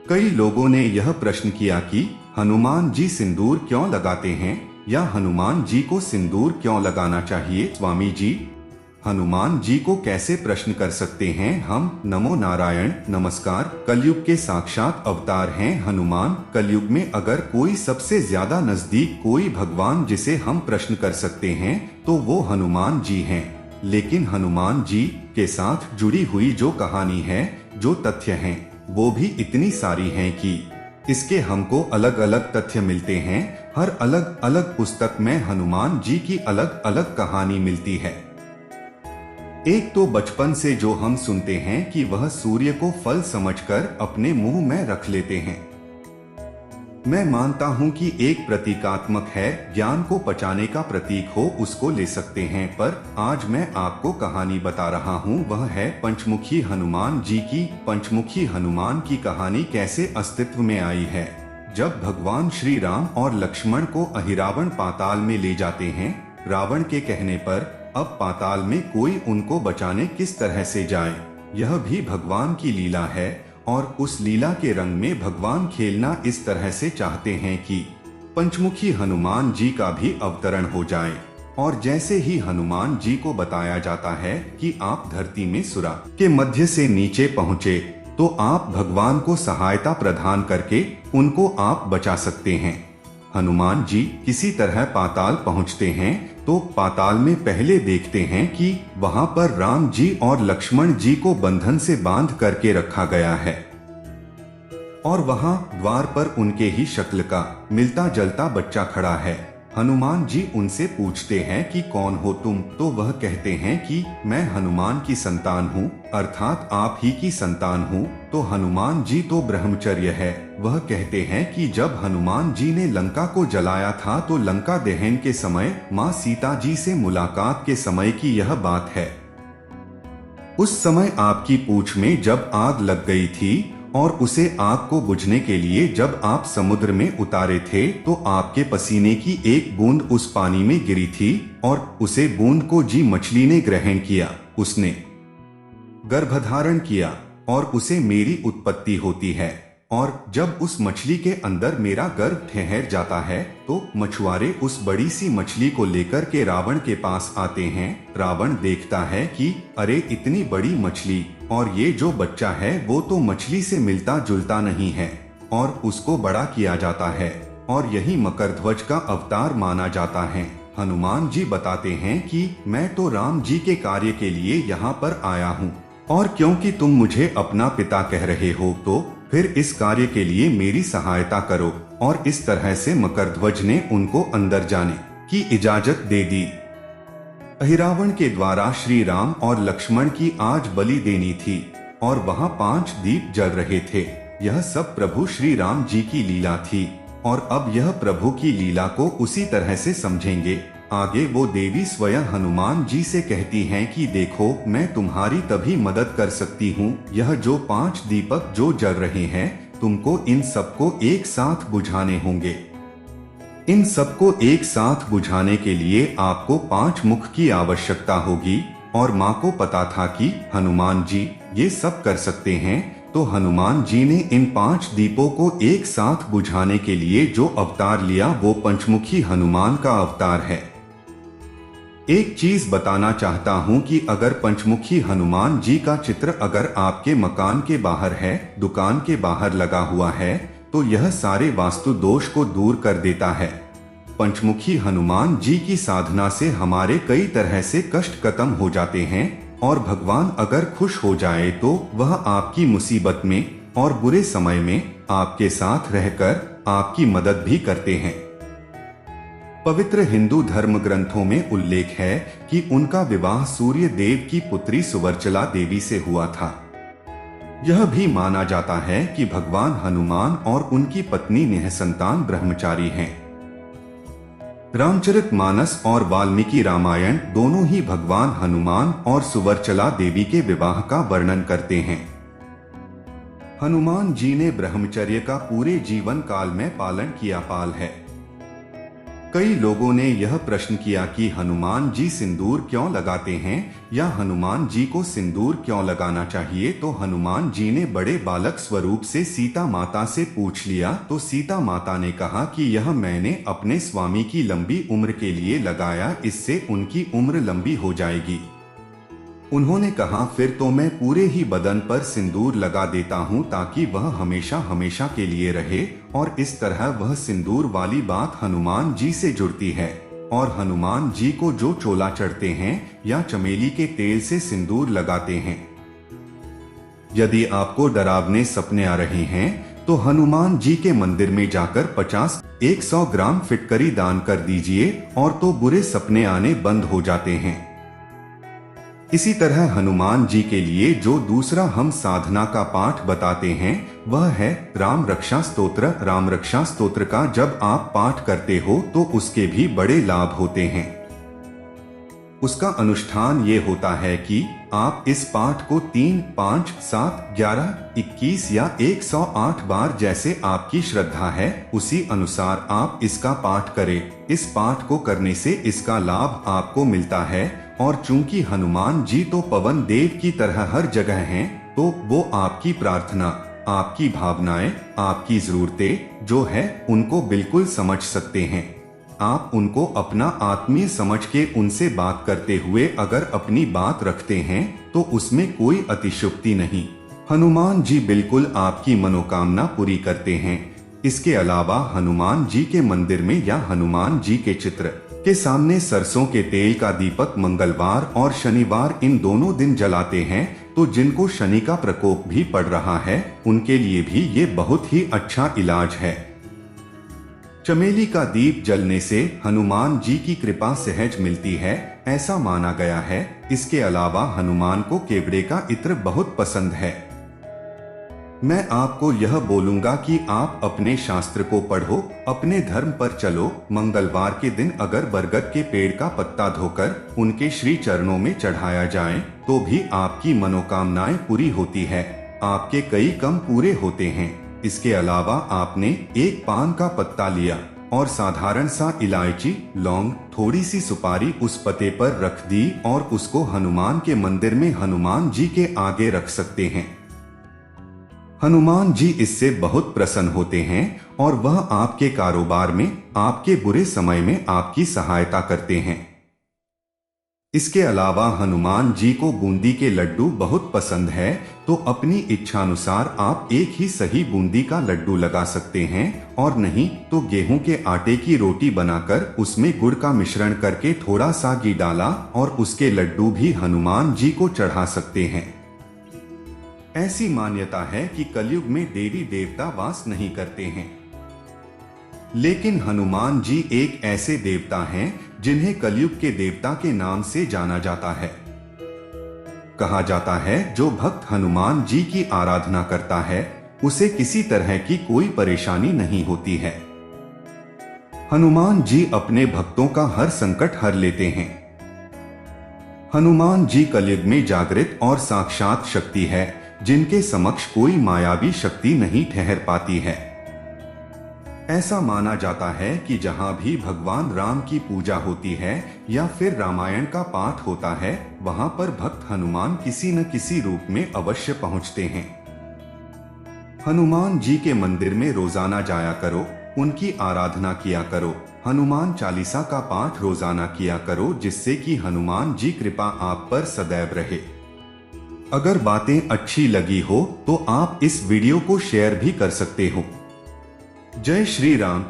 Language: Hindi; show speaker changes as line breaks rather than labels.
कई लोगों ने यह प्रश्न किया कि हनुमान जी सिंदूर क्यों लगाते हैं या हनुमान जी को सिंदूर क्यों लगाना चाहिए। स्वामी जी, हनुमान जी को कैसे प्रश्न कर सकते हैं हम। नमो नारायण, नमस्कार। कलयुग के साक्षात अवतार हैं हनुमान। कलयुग में अगर कोई सबसे ज्यादा नजदीक कोई भगवान जिसे हम प्रश्न कर सकते हैं तो वो हनुमान जी हैं। लेकिन हनुमान जी के साथ जुड़ी हुई जो कहानी है, जो तथ्य हैं, वो भी इतनी सारी हैं कि इसके हमको अलग अलग तथ्य मिलते हैं। हर अलग अलग पुस्तक में हनुमान जी की अलग अलग कहानी मिलती है। एक तो बचपन से जो हम सुनते हैं कि वह सूर्य को फल समझकर अपने मुंह में रख लेते हैं। मैं मानता हूं कि एक प्रतीकात्मक है, ज्ञान को पचाने का प्रतीक हो उसको ले सकते हैं, पर आज मैं आपको कहानी बता रहा हूं, वह है पंचमुखी हनुमान जी की। पंचमुखी हनुमान की कहानी कैसे अस्तित्व में आई है। जब भगवान श्री राम और लक्ष्मण को अहिरावण पाताल में ले जाते हैं, रावण के कहने पर अब पाताल में कोई उनको बचाने किस तरह से जाए, यह भी भगवान की लीला है। और उस लीला के रंग में भगवान खेलना इस तरह से चाहते हैं कि पंचमुखी हनुमान जी का भी अवतरण हो जाए। और जैसे ही हनुमान जी को बताया जाता है कि आप धरती में सुरा के मध्य से नीचे पहुँचे तो आप भगवान को सहायता प्रदान करके उनको आप बचा सकते हैं। हनुमान जी किसी तरह पाताल पहुंचते हैं तो पाताल में पहले देखते हैं कि वहां पर राम जी और लक्ष्मण जी को बंधन से बांध करके रखा गया है और वहां द्वार पर उनके ही शक्ल का मिलता जुलता बच्चा खड़ा है। हनुमान जी उनसे पूछते हैं कि कौन हो तुम, तो वह कहते हैं कि मैं हनुमान की संतान हूँ, अर्थात आप ही की संतान हूँ। तो हनुमान जी तो ब्रह्मचर्य है। वह कहते हैं कि जब हनुमान जी ने लंका को जलाया था तो लंका दहन के समय माँ सीता जी से मुलाकात के समय की यह बात है। उस समय आपकी पूंछ में जब आग लग गई थी और उसे आग को बुझने के लिए जब आप समुद्र में उतारे थे तो आपके पसीने की एक बूंद उस पानी में गिरी थी और उसे बूंद को जी मछली ने ग्रहण किया, उसने गर्भधारण किया और उसे मेरी उत्पत्ति होती है। और जब उस मछली के अंदर मेरा गर्भ ठहर जाता है तो मछुआरे उस बड़ी सी मछली को लेकर के रावण के पास आते हैं। रावण देखता है कि अरे इतनी बड़ी मछली और ये जो बच्चा है वो तो मछली से मिलता जुलता नहीं है, और उसको बड़ा किया जाता है और यही मकरध्वज का अवतार माना जाता है। हनुमान जी बताते हैं कि मैं तो राम जी के कार्य के लिए यहाँ पर आया हूँ और क्योंकि तुम मुझे अपना पिता कह रहे हो तो फिर इस कार्य के लिए मेरी सहायता करो। और इस तरह से मकरध्वज ने उनको अंदर जाने की इजाजत दे दी। अहिरावण के द्वारा श्री राम और लक्ष्मण की आज बलि देनी थी और वहां 5 दीप जल रहे थे। यह सब प्रभु श्री राम जी की लीला थी और अब यह प्रभु की लीला को उसी तरह से समझेंगे। आगे वो देवी स्वयं हनुमान जी से कहती हैं कि देखो मैं तुम्हारी तभी मदद कर सकती हूँ, यह जो 5 दीपक जो जल रहे हैं तुमको इन सबको एक साथ बुझाने होंगे। इन सबको एक साथ बुझाने के लिए आपको 5 मुख की आवश्यकता होगी। और माँ को पता था कि हनुमान जी ये सब कर सकते हैं, तो हनुमान जी ने इन 5 दीपों को एक साथ बुझाने के लिए जो अवतार लिया वो पंचमुखी हनुमान का अवतार है। एक चीज बताना चाहता हूँ कि अगर पंचमुखी हनुमान जी का चित्र अगर आपके मकान के बाहर है, दुकान के बाहर लगा हुआ है, तो यह सारे वास्तु दोष को दूर कर देता है। पंचमुखी हनुमान जी की साधना से हमारे कई तरह से कष्ट खत्म हो जाते हैं और भगवान अगर खुश हो जाए तो वह आपकी मुसीबत में और बुरे समय में आपके साथ रहकर आपकी मदद भी करते हैं। पवित्र हिंदू धर्म ग्रंथों में उल्लेख है कि उनका विवाह सूर्य देव की पुत्री सुवर्चला देवी से हुआ था। यह भी माना जाता है कि भगवान हनुमान और उनकी पत्नी निःसंतान ब्रह्मचारी हैं। रामचरितमानस और वाल्मीकि रामायण दोनों ही भगवान हनुमान और सुवर्चला देवी के विवाह का वर्णन करते हैं। हनुमान जी ने ब्रह्मचर्य का पूरे जीवन काल में पालन किया। पाल है कई लोगों ने यह प्रश्न किया कि हनुमान जी सिंदूर क्यों लगाते हैं या हनुमान जी को सिंदूर क्यों लगाना चाहिए। तो हनुमान जी ने बड़े बालक स्वरूप से सीता माता से पूछ लिया, तो सीता माता ने कहा कि यह मैंने अपने स्वामी की लंबी उम्र के लिए लगाया, इससे उनकी उम्र लंबी हो जाएगी। उन्होंने कहा फिर तो मैं पूरे ही बदन पर सिंदूर लगा देता हूँ ताकि वह हमेशा हमेशा के लिए रहे। और इस तरह वह सिंदूर वाली बात हनुमान जी से जुड़ती है। और हनुमान जी को जो चोला चढ़ते हैं या चमेली के तेल से सिंदूर लगाते हैं। यदि आपको डरावने सपने आ रहे हैं तो हनुमान जी के मंदिर में जाकर 50-100 ग्राम फिटकरी दान कर दीजिए और तो बुरे सपने आने बंद हो जाते हैं। इसी तरह हनुमान जी के लिए जो दूसरा हम साधना का पाठ बताते हैं वह है राम रक्षा स्तोत्र। राम रक्षा स्तोत्र का जब आप पाठ करते हो तो उसके भी बड़े लाभ होते हैं। उसका अनुष्ठान ये होता है कि आप इस पाठ को 3, 5, 7, 11, 21 या 108 बार जैसे आपकी श्रद्धा है उसी अनुसार आप इसका पाठ करें। इस पाठ को करने से इसका लाभ आपको मिलता है। और चूंकि हनुमान जी तो पवन देव की तरह हर जगह हैं, तो वो आपकी प्रार्थना, आपकी भावनाएं, आपकी जरूरतें जो है उनको बिल्कुल समझ सकते हैं। आप उनको अपना आत्मीय समझ के उनसे बात करते हुए अगर अपनी बात रखते हैं तो उसमें कोई अतिशयोक्ति नहीं। हनुमान जी बिल्कुल आपकी मनोकामना पूरी करते हैं। इसके अलावा हनुमान जी के मंदिर में या हनुमान जी के चित्र के सामने सरसों के तेल का दीपक मंगलवार और शनिवार इन दोनों दिन जलाते हैं। तो जिनको शनि का प्रकोप भी पड़ रहा है उनके लिए भी ये बहुत ही अच्छा इलाज है। चमेली का दीप जलने से हनुमान जी की कृपा सहज मिलती है, ऐसा माना गया है। इसके अलावा हनुमान को केवड़े का इत्र बहुत पसंद है। मैं आपको यह बोलूंगा कि आप अपने शास्त्र को पढ़ो, अपने धर्म पर चलो। मंगलवार के दिन अगर बरगद के पेड़ का पत्ता धोकर उनके श्री चरणों में चढ़ाया जाए तो भी आपकी मनोकामनाएं पूरी होती है, आपके कई काम पूरे होते हैं। इसके अलावा आपने एक पान का पत्ता लिया और साधारण सा इलायची, लौंग, थोड़ी सी सुपारी उस पत्ते पर रख दी और उसको हनुमान के मंदिर में हनुमान जी के आगे रख सकते हैं। हनुमान जी इससे बहुत प्रसन्न होते हैं और वह आपके कारोबार में, आपके बुरे समय में आपकी सहायता करते हैं। इसके अलावा हनुमान जी को बूंदी के लड्डू बहुत पसंद है, तो अपनी इच्छानुसार आप एक ही सही बूंदी का लड्डू लगा सकते हैं और नहीं तो गेहूं के आटे की रोटी बनाकर उसमें गुड़ का मिश्रण करके थोड़ा सा घी डाला और उसके लड्डू भी हनुमान जी को चढ़ा सकते हैं। ऐसी मान्यता है कि कलयुग में देवी देवता वास नहीं करते हैं, लेकिन हनुमान जी एक ऐसे देवता हैं जिन्हें कलयुग के देवता के नाम से जाना जाता है। कहा जाता है जो भक्त हनुमान जी की आराधना करता है उसे किसी तरह की कोई परेशानी नहीं होती है। हनुमान जी अपने भक्तों का हर संकट हर लेते हैं। हनुमान जी कलयुग में जागृत और साक्षात शक्ति है जिनके समक्ष कोई मायावी शक्ति नहीं ठहर पाती है। ऐसा माना जाता है कि जहां भी भगवान राम की पूजा होती है या फिर रामायण का पाठ होता है वहां पर भक्त हनुमान किसी न किसी रूप में अवश्य पहुंचते हैं। हनुमान जी के मंदिर में रोजाना जाया करो, उनकी आराधना किया करो। हनुमान चालीसा का पाठ रोजाना किया करो जिससे कि हनुमान जी कृपा आप पर सदैव रहे। अगर बातें अच्छी लगी हो तो आप इस वीडियो को शेयर भी कर सकते हो। जय श्री राम।